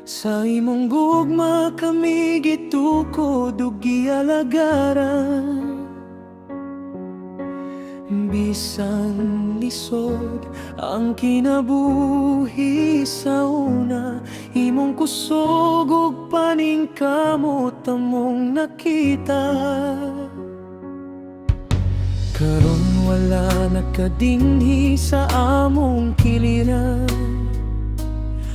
Sa imong gugma kami gitukod ug gialagaran. Bisan lisod ang kinabuhi sa una, imong kusog ug paningkamot among nakita. Karon wala nakadinghi sa among kiliran,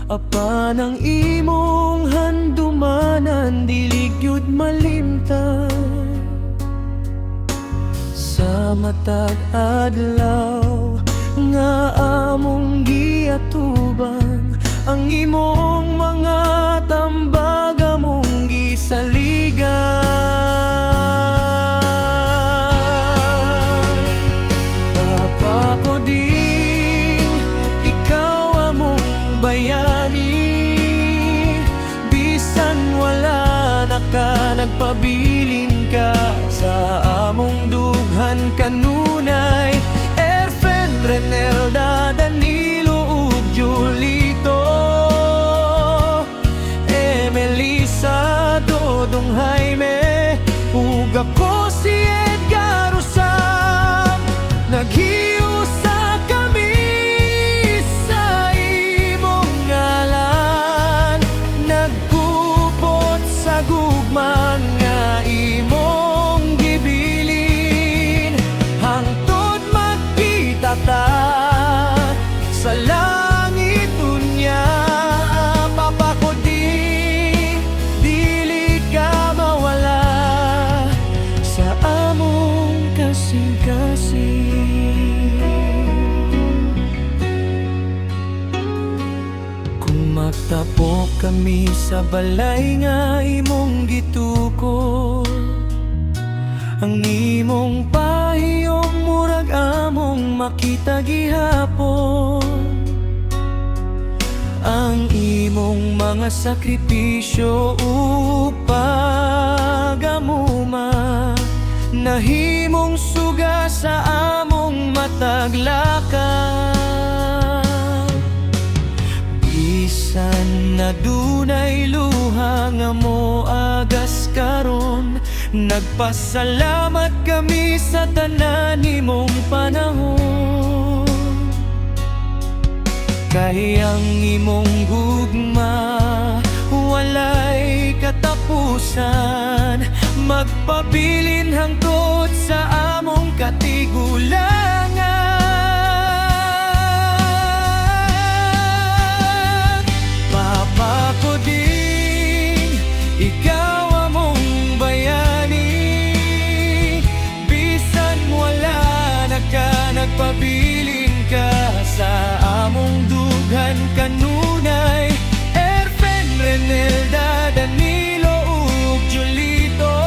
apan ang imong handumanan dili gyud malimtan. Sa matag adlaw nga among giatuban, ang imong mga tambag among gisaligan. Papa ko din, ikaw among bayani, bisan wala na ka nagpabilin ka sa among dughan kanunay. Erfen, Renelda, Danilo ug Julito, Melissa, Dodong, Jaime ug ako si Edgar Usap. Naghiusa kami sa imong ngalan, nagkupot sa gugma nga imong gibilin. Hangtod magkita ta sa langit unya. Papa ko di, dili ka mawala sa among kasing-kasing. Kung magtapok kami sa balay nga imong gitukod, ang imong pahiyom murag among makita gihapon. Ang imong mga sakripisyo ug pagamuma, nahimong suga sa among mataglakan. Bisan na dunay luha nga mo agas karon, nagpasalamat kami sa tanan nimong panahon. Kay ang imong gugma walay katapusan, magpabilin hangtod sa among katigulangan. Papa ko din, ikaw among bayani, bisan wala na ka nagpabilin ka sa among dughan kanunay. Erfen, Renelda, Danilo ug Julito,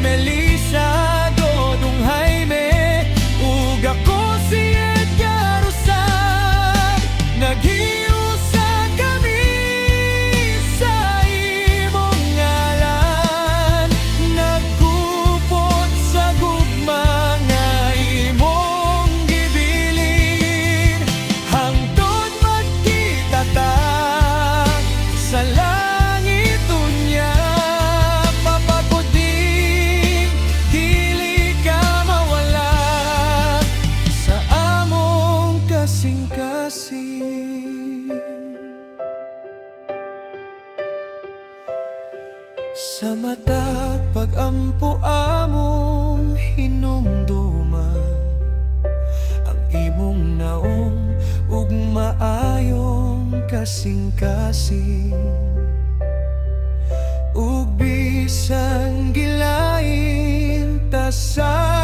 Melissa, Dodong, Jaime ug ako si Edgar Usap. Naghiusa kami sa imong ngalan, nagkupot sa gugma nga imong gibilin. Hangtod magkita ta sa langit unya. Papa ko din, dili ka mawala sa among kasing-kasing. Sa mata pag-ampo among hinumduman, ang imong naong ug maayong kasing-kasing. Ug bisan gilain ta sa